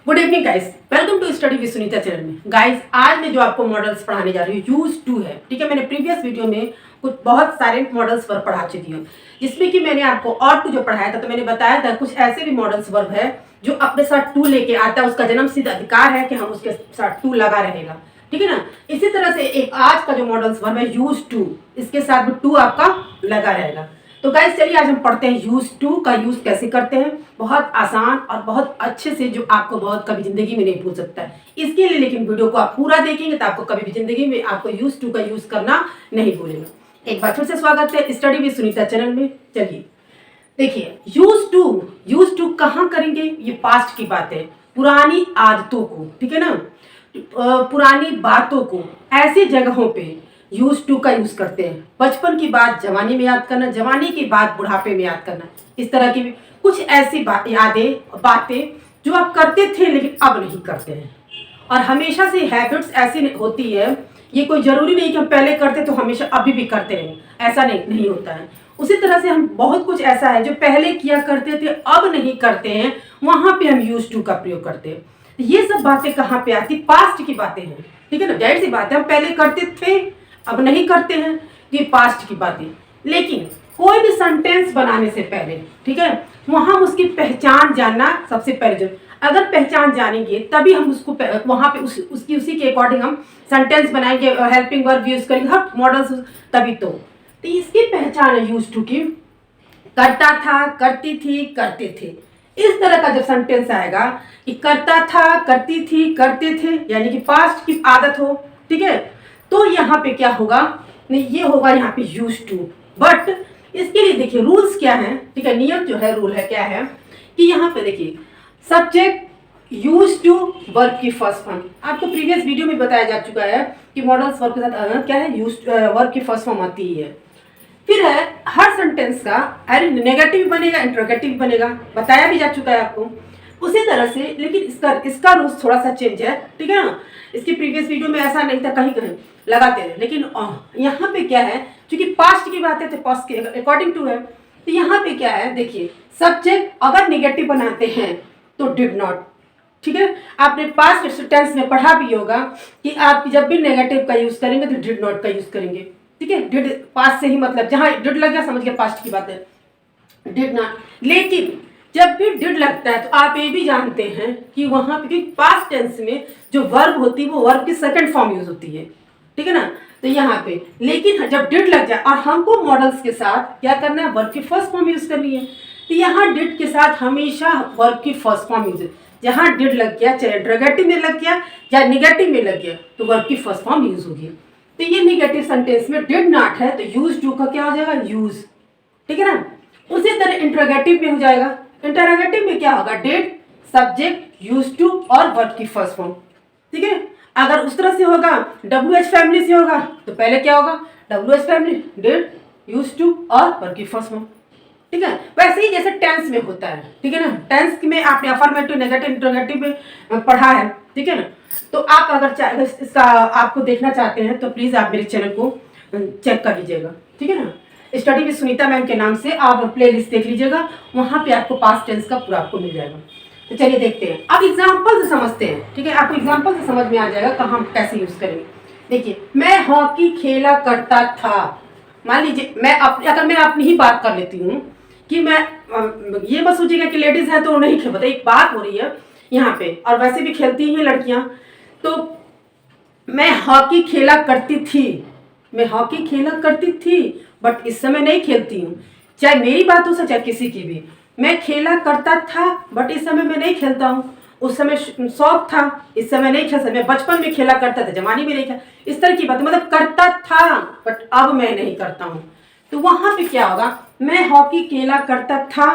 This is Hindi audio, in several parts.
Good evening guys, welcome to study with Sunita channel में। गाइस, आज मैं जो आपको मॉडल्स पढ़ाने जा रही हूँ यूज टू है। ठीक है, मैंने प्रीवियस वीडियो में कुछ बहुत सारे मॉडल्स वर्ब पढ़ा चुकी हूँ, जिसमें कि मैंने आपको और टू जो पढ़ाया था, तो मैंने बताया था कुछ ऐसे भी मॉडल्स वर्ब है जो अपने साथ टू लेके आता है। उसका जन्म सिद्ध अधिकार है कि हम उसके साथ टू लगा रहेगा। ठीक है ना। इसी तरह से एक आज का जो मॉडल्स वर्ब है यूज टू, इसके साथ भी टू आपका लगा रहेगा। तो गाइस चलिए आज हम पढ़ते हैं यूज टू का यूज कैसे करते हैं। बहुत आसान और बहुत अच्छे से, जो आपको बहुत कभी जिंदगी में नहीं भूल सकता है। इसके लिए लेकिन वीडियो को आप पूरा देखेंगे तो आपको कभी भी जिंदगी में आपको यूज टू का यूज करना नहीं भूलेगा। एक बार फिर से स्वागत है स्टडी विद सुनीता चैनल में। चलिए देखिए, यूज टू कहाँ करेंगे। ये पास्ट की बात है, पुरानी आदतों को, ठीक है ना, पुरानी बातों को ऐसी जगहों पे यूज टू का यूज करते हैं। बचपन की बात जवानी में याद करना, जवानी की बात बुढ़ापे में याद करना। इस तरह की कुछ ऐसी बातें जो आप करते थे लेकिन अब नहीं करते हैं। और हमेशा से हैबिट्स ऐसी होती है, ये कोई जरूरी नहीं कि हम पहले करते तो हमेशा अभी भी करते रहें, ऐसा नहीं होता है। उसी तरह से हम बहुत कुछ ऐसा है जो पहले किया करते थे अब नहीं करते हैं, वहां पे हम यूज टू का प्रयोग करते हैं। ये सब बातें कहाँ पे आती, पास्ट की बातें हैं। ठीक है ना, जाहिर सी बात है, हम पहले करते थे अब नहीं करते हैं, ये पास्ट की बातें। लेकिन कोई भी सेंटेंस बनाने से पहले, ठीक है, वहां उसकी पहचान जानना सबसे पहले जो, अगर पहचान जानेंगे तभी हम उसको वहां पे उसी के अकॉर्डिंग हम सेंटेंस बनाएंगे, हेल्पिंग वर्ब यूज करेंगे, हर मॉडल्स, तभी तो इसकी पहचान है यूज टू की। करता था, करती थी, करते थे, इस तरह का जब सेंटेंस आएगा कि करता था, करती थी, करते थे, यानी कि पास्ट की आदत हो, ठीक है, तो यहाँ पे क्या होगा, नहीं ये होगा यहाँ पे यूज टू। बट इसके लिए देखिए रूल्स क्या है, ठीक है, नियम जो है, रूल है क्या है कि यहाँ पे देखिए सब्जेक्ट यूज टू वर्ब की फर्स्ट फॉर्म। आपको प्रीवियस वीडियो में बताया जा चुका है कि मॉडल्स वर्ब के साथ क्या है, यूज वर्ब की फर्स्ट फॉर्म आती है। फिर है हर सेंटेंस का अरे नेगेटिव बनेगा, इंट्रोगेटिव बनेगा, बताया भी जा चुका है आपको। उसी तरह से लेकिन इसका रूल्स थोड़ा सा चेंज है, ठीक है ना। इसकी प्रीवियस वीडियो में ऐसा नहीं था, कहीं कहीं लगाते हैं, लेकिन यहाँ पे क्या है, क्योंकि पास्ट की बातें थे, पास्ट के अकॉर्डिंग टू है, तो यहाँ पे क्या है देखिए, सब्जेक्ट अगर नेगेटिव बनाते हैं तो डिड नॉट। ठीक है, आपने पास्ट टेंस में पढ़ा भी होगा कि आप जब भी नेगेटिव का यूज करेंगे तो डिड नॉट का यूज करेंगे। ठीक है, डिड पास्ट से ही मतलब जहां डिड लग गया समझ गया पास्ट की बात है, डिड नॉट। लेकिन जब भी डिड लगता है तो आप ये भी जानते हैं कि वहां पे पास्ट टेंस में जो वर्ब होती है वो वर्ब की सेकंड फॉर्म यूज होती है, ठीक है ना। तो यहाँ पे लेकिन जब डिड लग जाए और हमको मॉडल्स के साथ क्या करना है, वर्ब की फर्स्ट फॉर्म यूज करनी है, तो यहाँ डिड के साथ हमेशा वर्ब की फर्स्ट फॉर्म यूज है। जहाँ डिड लग गया, चाहे इंट्रोगेटिव में लग गया या निगेटिव में लग गया, तो वर्ब की फर्स्ट फॉर्म यूज होगी। तो ये निगेटिव सेंटेंस में डिड नॉट है तो यूज टू का क्या हो जाएगा, यूज, ठीक है ना। उसी तरह इंट्रोगेटिव में हो जाएगा, इंटरोगेटिव में क्या होगा, डिड, सब्जेक्ट, यूज टू और वर्ब की फर्स्ट फॉर्म, ठीक है। अगर उस तरह से होगा, WH फैमिली से होगा, तो पहले क्या होगा, WH family, did, use to और वर्ब की फर्स्ट फॉर्म, ठीक है। वैसे ही जैसे टेंस में होता है, ठीक है ना, टेंस में आपने अफर्मेटिव, नेगेटिव, इंट्रोगेटिव में पढ़ा है, ठीक है ना। तो आप अगर इसका आपको देखना चाहते हैं तो प्लीज आप मेरे चैनल को चेक कर लीजिएगा, ठीक है ना। स्टडी विद सुनीता मैम के नाम से आप प्लेलिस्ट देख लीजिएगा, वहां पे आपको पास्ट टेंस का पूरा आपको मिल जाएगा। तो चलिए देखते हैं, अब एग्जाम्पल से समझते हैं, ठीक है, आपको एग्जाम्पल से समझ में आ जाएगा कहाँ कैसे यूज करेंगे। देखिए, मैं हॉकी खेला करता था। मान लीजिए अगर मैं अपनी ही बात कर लेती हूँ कि मैं, ये मत सोचिएगा कि लेडीज है तो नहीं खेल, एक बात हो रही है यहाँ पे, और वैसे भी खेलती ही लड़कियां। तो मैं हॉकी खेला करती थी, मैं हॉकी खेला करती थी बट इस समय नहीं खेलती हूँ। चाहे मेरी बात हो चाहे किसी की भी, मैं खेला करता था बट इस समय मैं नहीं खेलता हूँ। उस समय शौक था, इस समय नहीं खेल सकता। मैं बचपन में खेला करता था, जवानी में नहीं खेला, इस तरह की बात, मतलब करता था बट अब मैं नहीं करता हूँ। तो वहां पे क्या होगा, मैं हॉकी खेला करता था,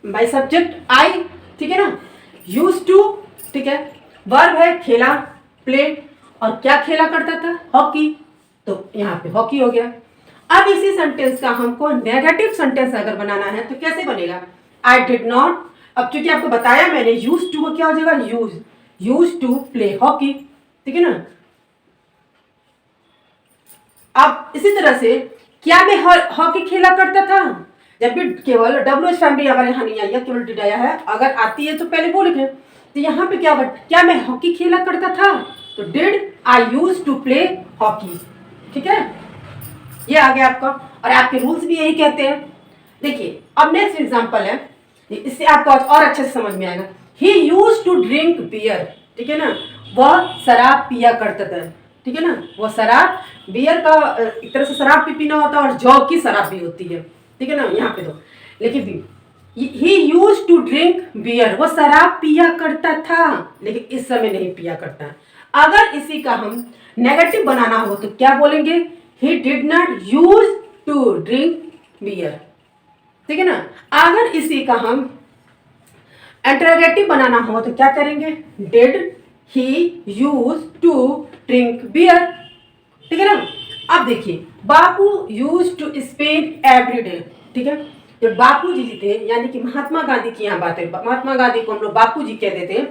बाय सब्जेक्ट आई, ठीक है ना, यूज टू, ठीक है, वर्ब है खेला, प्ले, और क्या खेला करता था, हॉकी, तो यहाँ पे हॉकी हो गया। अब इसी सेंटेंस का हमको नेगेटिव सेंटेंस अगर बनाना है तो कैसे बनेगा, आई डिड नॉट। अब चूंकि आपको बताया मैंने, यूज टू को क्या हो जाएगा, यूज टू प्ले हॉकी, ठीक है ना। अब इसी तरह से क्या मैं हॉकी खेला करता था, जब भी केवल WH फैमिली हमारे यहाँ नहीं आई है, केवल डिड आया है, अगर आती है तो पहले वो लिखें। तो यहाँ पे क्या मैं हॉकी खेला करता था, तो did I use to play hockey. ठीक है, ये आ गया आपका, और आपके रूल्स भी यही कहते हैं। देखिए अब नेक्स्ट एग्जांपल है, इससे आपको और अच्छे से समझ में आएगा। ही यूज टू ड्रिंक बियर, ठीक है ना, वह शराब पिया करता था। ठीक है ना, वो शराब, बियर का एक तरह से शराब भी पीना होता है और जौ की शराब भी होती है। ठीक है ना, यहाँ पे तो लेकिन ही यूज टू ड्रिंक बियर, वो शराब पिया करता था लेकिन इस समय नहीं पिया करता। अगर इसी का हम नेगेटिव बनाना हो तो क्या बोलेंगे, he did not use to drink beer. ठीक है ना, अगर इसी का हम इंटरोगेटिव बनाना हो तो क्या करेंगे, did he use to drink beer. ठीक है ना, अब देखिए Bapu use to spend every day. ठीक है, जो बापू जी थे यानी कि महात्मा गांधी की यहाँ बात है, महात्मा गांधी को हम लोग बापू जी कहते थे,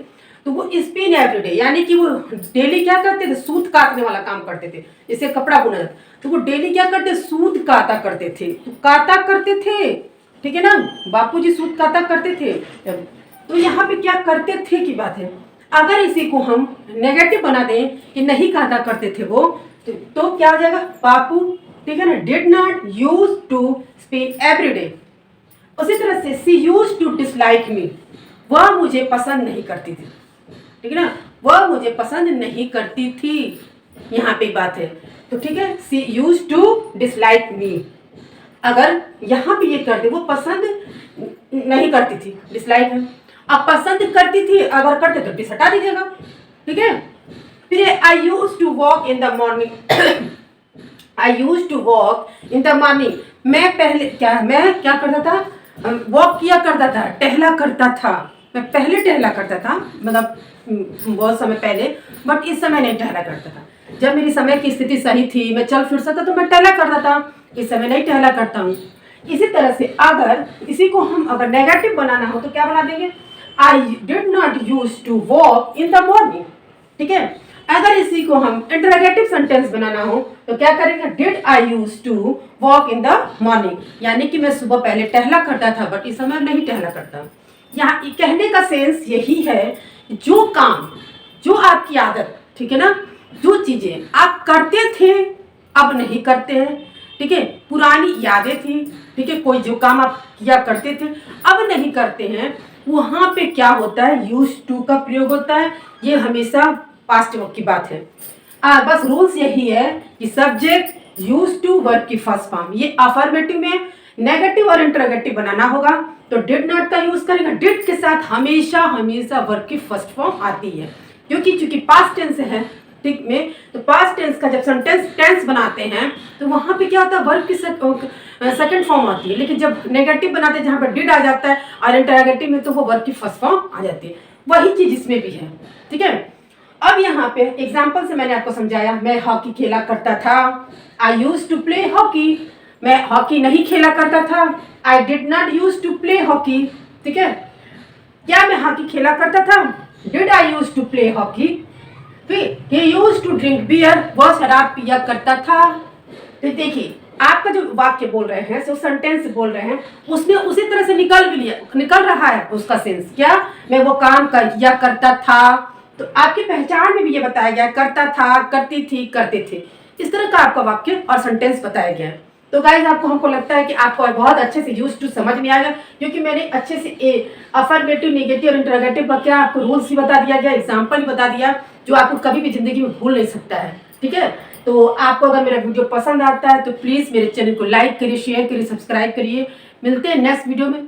तो वो स्पिन एवरी डे यानी कि वो डेली क्या करते थे, सूत काटने वाला काम करते थे, जैसे कपड़ा बुना जाता, तो वो डेली क्या करते, सूत काटा करते थे, तो काटा करते थे। ठीक है ना, बापू जी सूत काटा करते थे। तो यहाँ पे क्या करते थे की बात है। अगर इसी को हम नेगेटिव बना दें कि नहीं काटा करते थे वो, तो क्या हो जाएगा, बापू, ठीक है ना, did not use to spin every day. उसी तरह से she use to dislike me, वह मुझे पसंद नहीं करती थी। ठीक है ना, वह मुझे पसंद नहीं करती थी, यहाँ पे बात है। तो ठीक है, सी यूज टू डिसलाइक मी, अगर यहाँ पे ये कर दे, वो पसंद नहीं करती थी, डिसलाइक है। अब पसंद करती थी अगर करते तो डिस हटा दीजिएगा। ठीक है, फिर I use to walk in the morning, I use to walk in the morning, मैं क्या करता था, वॉक किया करता था, टहला करता था। मैं पहले टहला करता था, मतलब बहुत समय पहले, बट इस समय नहीं टहला करता था। जब मेरी समय की स्थिति सही थी, मैं चल फिर सकता, तो मैं टहला करता था, इस समय नहीं टहला करता हूँ। इसी तरह से अगर इसी को हम अगर नेगेटिव बनाना हो तो क्या बना देंगे, I did not use to walk in the morning. ठीक है, अगर इसी को हम इंटरोगेटिव सेंटेंस बनाना हो तो क्या करेंगे, did I use to walk in the morning, यानी कि मैं सुबह पहले टहला करता था बट इस समय नहीं टहला करता। यहाँ कहने का सेंस यही है, जो काम, जो आपकी आदत, ठीक है ना, जो चीजें आप करते थे अब नहीं करते हैं, ठीक है, पुरानी यादें थी, ठीक है, कोई जो काम आप किया करते थे अब नहीं करते हैं, वहां पे क्या होता है, यूज टू का प्रयोग होता है। ये हमेशा पास्ट वर्ब की बात है। बस रूल्स यही है कि सब्जेक्ट यूज टू वर्ब की फर्स्ट फॉर्म, ये अफर्मेटिव में नेगेटिव और इंटरोगेटिव बनाना होगा तो डिड नॉट का यूज करेंगे। डिड के साथ हमेशा हमेशा वर्ब की फर्स्ट फॉर्म आती है, क्योंकि चूंकि पास्ट टेंस है, ठीक में, तो पास्ट टेंस का जब सेंटेंस टेंस बनाते हैं तो वहां पे क्या होता है, वर्ब की सेकंड फॉर्म आती है, लेकिन जब नेगेटिव बनाते हैं जहां पर डिड आ जाता है और इंटरोगेटिव में तो वो वर्ब की फर्स्ट फॉर्म आ जाती है। वही चीज इसमें भी है। ठीक है, अब यहाँ पे एग्जाम्पल से मैंने आपको समझाया, मैं हॉकी खेला करता था, I use to play hockey, मैं हॉकी नहीं खेला करता था, I did not use to play hockey. ठीक है, क्या मैं हॉकी खेला करता था, did I use to play hockey. he used to drink beer, वह शराब पिया करता था। तो देखिए आपका जो वाक्य बोल रहे हैं, जो सेंटेंस बोल रहे हैं, उसने उसी तरह से निकल रहा है उसका सेंस, क्या मैं वो काम किया करता था। तो आपकी पहचान में भी ये बताया गया, करता था, करती थी, करते थे, इस तरह का आपका वाक्य और सेंटेंस बताया गया है। तो गाइस आपको, हमको लगता है कि आपको बहुत अच्छे से यूज टू समझ में आएगा, क्योंकि मैंने अच्छे से अफर्मेटिव, नेगेटिव और इंटरोगेटिव का क्या आपको रूल्स भी बता दिया गया, एग्जाम्पल भी बता दिया, जो आपको कभी भी जिंदगी में भूल नहीं सकता है। ठीक है, तो आपको अगर मेरा वीडियो पसंद आता है तो प्लीज़ मेरे चैनल को लाइक करिए, शेयर करिए, सब्सक्राइब करिए। मिलते हैं नेक्स्ट वीडियो में।